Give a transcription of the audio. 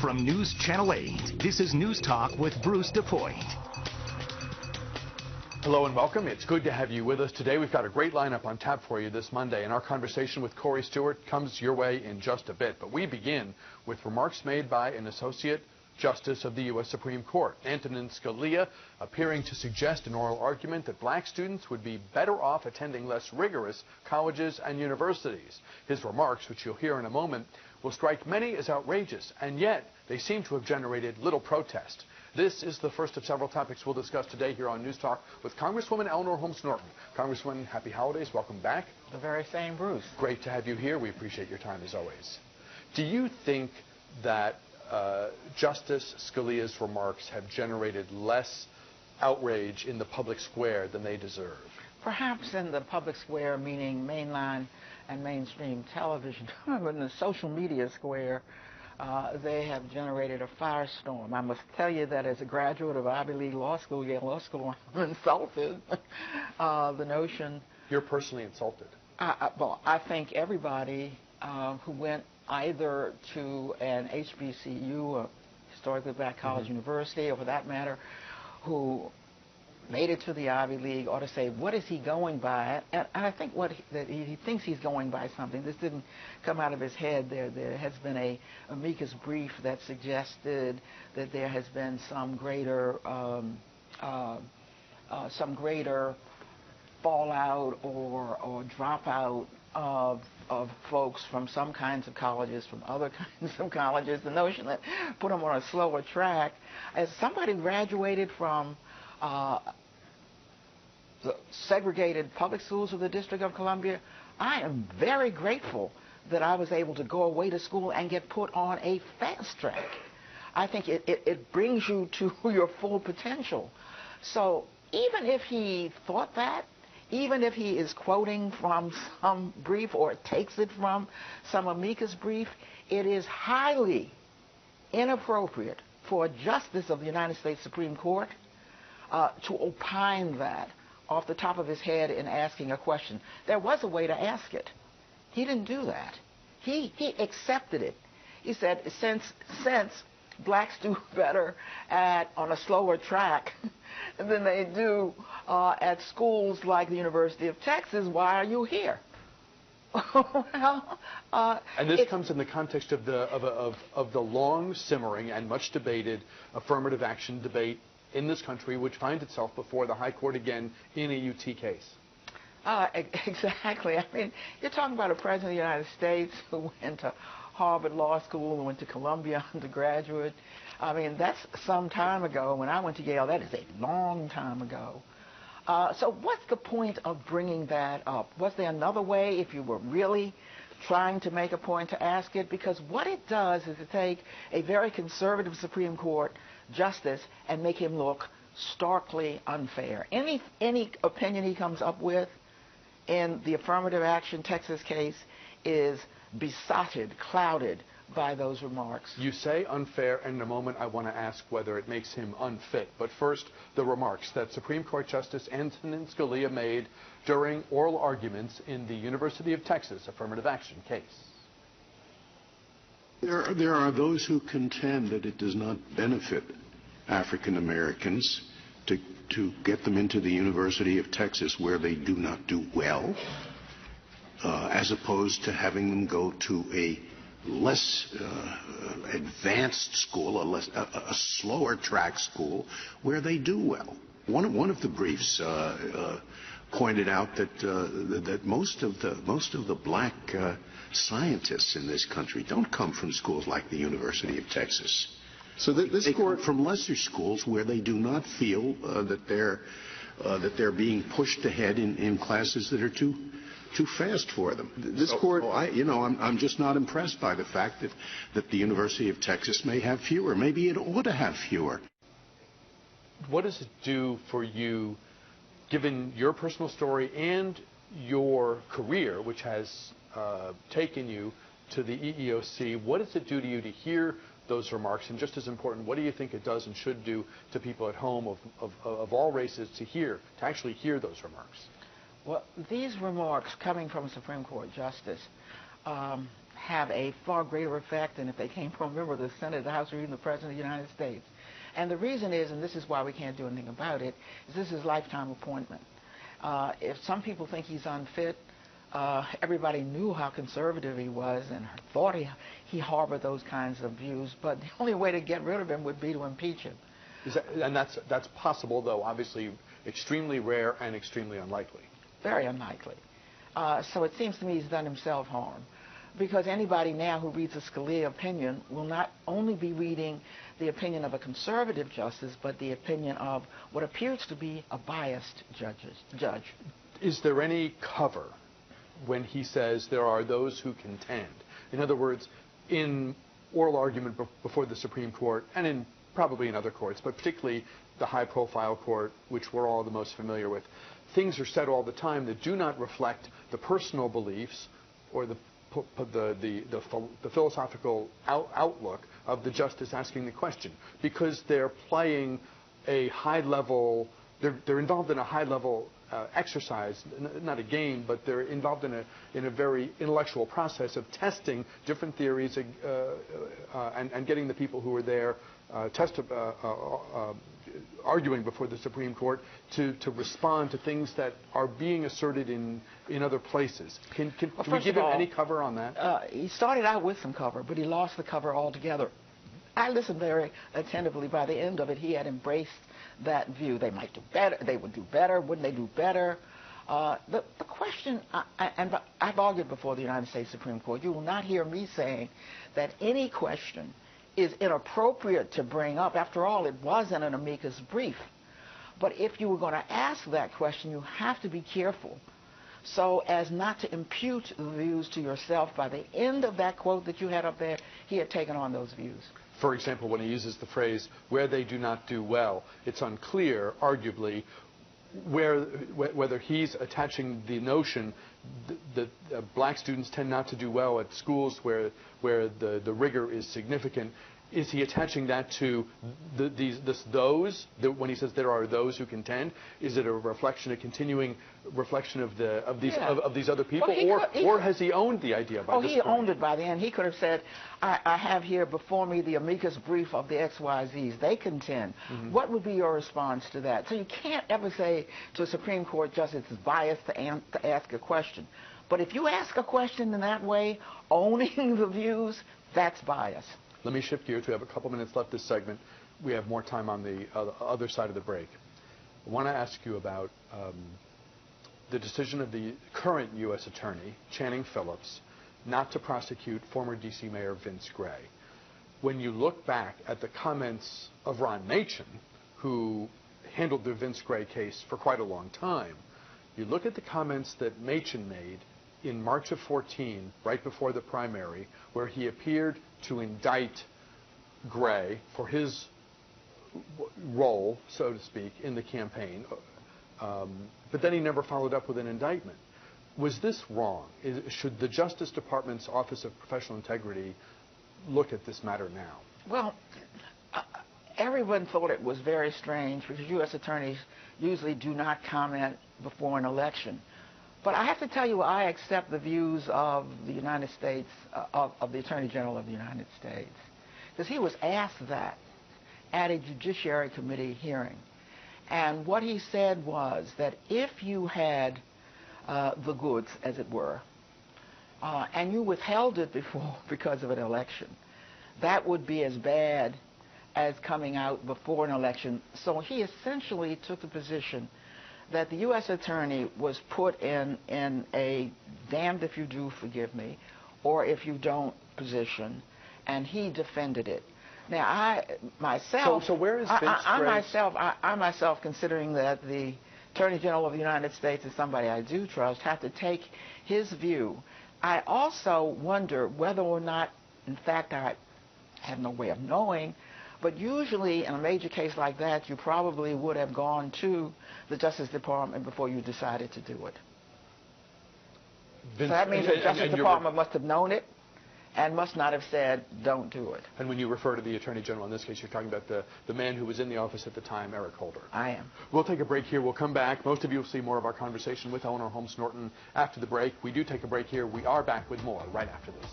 From News Channel 8, this is News Talk with Bruce DePoint. Hello and welcome. It's good to have you with us today. We've got a great lineup on tap for you this Monday, and our conversation with Corey Stewart comes your way in just a bit. But we begin with remarks made by an Associate Justice of the U.S. Supreme Court, Antonin Scalia, appearing to suggest an oral argument that black students would be better off attending less rigorous colleges and universities. His remarks, which you'll hear in a moment, will strike many as outrageous, and yet they seem to have generated little protest. This is the first of several topics we'll discuss today here on News Talk with Congresswoman Eleanor Holmes Norton. Congresswoman, happy holidays. Welcome back. The very same, Bruce. Great to have you here. We appreciate your time as always. Do you think that Justice Scalia's remarks have generated less outrage in the public square than they deserve? Perhaps in the public square, meaning mainline and mainstream television, but in the social media square, they have generated a firestorm. I must tell you that as a graduate of Ivy League Law School, Yale Law School, I'm insulted. The notion... You're personally insulted? Well, I think everybody who went either to an HBCU, a historically black college university, or for that matter, who made it to the Ivy League, ought to say, what is he going by? And I think that he thinks he's going by something. This didn't come out of his head. There has been a amicus brief that suggested that there has been some greater fallout or dropout of folks from some kinds of colleges, from other kinds of colleges. The notion that put them on a slower track. As somebody graduated from the segregated public schools of the District of Columbia, I am very grateful that I was able to go away to school and get put on a fast track. I think it brings you to your full potential. So even if he thought that, even if he is quoting from some brief or takes it from some amicus brief, it is highly inappropriate for a justice of the United States Supreme Court to opine that off the top of his head in asking a question. There was a way to ask it. He didn't do that. He accepted it. He said, since blacks do better on a slower track than they do at schools like the University of Texas, why are you here? And this comes in the context of the long simmering and much debated affirmative action debate in this country, which finds itself before the High Court again in a UT case. Exactly. I mean, you're talking about a president of the United States who went to Harvard Law School and went to Columbia undergraduate. I mean, that's some time ago. When I went to Yale, that is a long time ago. So what's the point of bringing that up? Was there another way if you were really trying to make a point to ask it? Because what it does is to take a very conservative Supreme Court justice and make him look starkly unfair. Any opinion he comes up with in the affirmative action Texas case is besotted, clouded by those remarks. You say unfair, and in a moment I want to ask whether it makes him unfit. But first, the remarks that Supreme Court Justice Antonin Scalia made during oral arguments in the University of Texas affirmative action case. There are those who contend that it does not benefit African Americans to get them into the University of Texas where they do not do well, as opposed to having them go to a less advanced school, a slower track school where they do well. One of the briefs pointed out that most of the black scientists in this country don't come from schools like the University of Texas. So they come from lesser schools where they do not feel that they're being pushed ahead in classes that are too fast for them. This court, I'm just not impressed by the fact that the University of Texas may have fewer. Maybe it ought to have fewer. What does it do for you, given your personal story and your career, which has taken you to the EEOC? What does it do to you to hear those remarks? And just as important, what do you think it does and should do to people at home of all races to actually hear those remarks? Well, these remarks coming from a Supreme Court justice have a far greater effect than if they came from a member of the Senate, the House, or even the President of the United States. And the reason is, and this is why we can't do anything about it, is this is lifetime appointment. If some people think he's unfit, everybody knew how conservative he was and thought he harbored those kinds of views, but the only way to get rid of him would be to impeach him. And that's possible, though obviously extremely rare and extremely unlikely. Very unlikely. So it seems to me he's done himself harm, because anybody now who reads a Scalia opinion will not only be reading the opinion of a conservative justice, but the opinion of what appears to be a biased judge. Is there any cover when he says there are those who contend? In other words, in oral argument before the Supreme Court, and probably in other courts, but particularly the high-profile court, which we're all the most familiar with, things are said all the time that do not reflect the personal beliefs or the philosophical outlook of the justice asking the question, because they're playing a high-level, they're involved in a high-level exercise, not a game, but they're involved in a very intellectual process of testing different theories and getting the people who are there arguing before the Supreme Court to respond to things that are being asserted in other places. Can we give him any cover on that? He started out with some cover, but he lost the cover altogether. I listened very attentively. By the end of it, he had embraced that view. They might do better. They would do better. Wouldn't they do better? The question, and I've argued before the United States Supreme Court, you will not hear me saying that any question is inappropriate to bring up. After all, it wasn't an amicus brief. But if you were going to ask that question, you have to be careful so as not to impute the views to yourself. By the end of that quote that you had up there, he had taken on those views. For example, when he uses the phrase, where they do not do well, it's unclear, arguably, whether he's attaching the notion that black students tend not to do well at schools where the rigor is significant. Is he attaching that to when he says there are those who contend? Is it a continuing reflection of these other people, or has he owned the idea by this point? He owned it by the end. He could have said, I have here before me the amicus brief of the XYZs. They contend. Mm-hmm. What would be your response to that? So you can't ever say to a Supreme Court justice it's biased to ask a question. But if you ask a question in that way, owning the views, that's bias. Let me shift gears. We have a couple minutes left this segment. We have more time on the other side of the break. I want to ask you about the decision of the current U.S. Attorney, Channing Phillips, not to prosecute former D.C. Mayor Vince Gray. When you look back at the comments of Ron Machen, who handled the Vince Gray case for quite a long time, you look at the comments that Machen made in March of 14, right before the primary, where he appeared to indict Gray for his role, so to speak, in the campaign, but then he never followed up with an indictment. Was this wrong? Should the Justice Department's Office of Professional Integrity look at this matter now? Well, everyone thought it was very strange because U.S. attorneys usually do not comment before an election. But I have to tell you, I accept the views of the United States, of the Attorney General of the United States, because he was asked that at a Judiciary Committee hearing. And what he said was that if you had the goods, as it were, and you withheld it before because of an election, that would be as bad as coming out before an election. So he essentially took the position that the U.S. Attorney was put in a damned if you do, forgive me, or if you don't position, and he defended it. Now, I myself, so where is Vince I myself, considering that the Attorney General of the United States is somebody I do trust, have to take his view. I also wonder whether or not, in fact, I have no way of knowing, but usually in a major case like that, you probably would have gone to the Justice Department before you decided to do it. So that means the Justice Department must have known it and must not have said, don't do it. And when you refer to the Attorney General in this case, you're talking about the man who was in the office at the time, Eric Holder. I am. We'll take a break here. We'll come back. Most of you will see more of our conversation with Eleanor Holmes Norton after the break. We do take a break here. We are back with more right after this.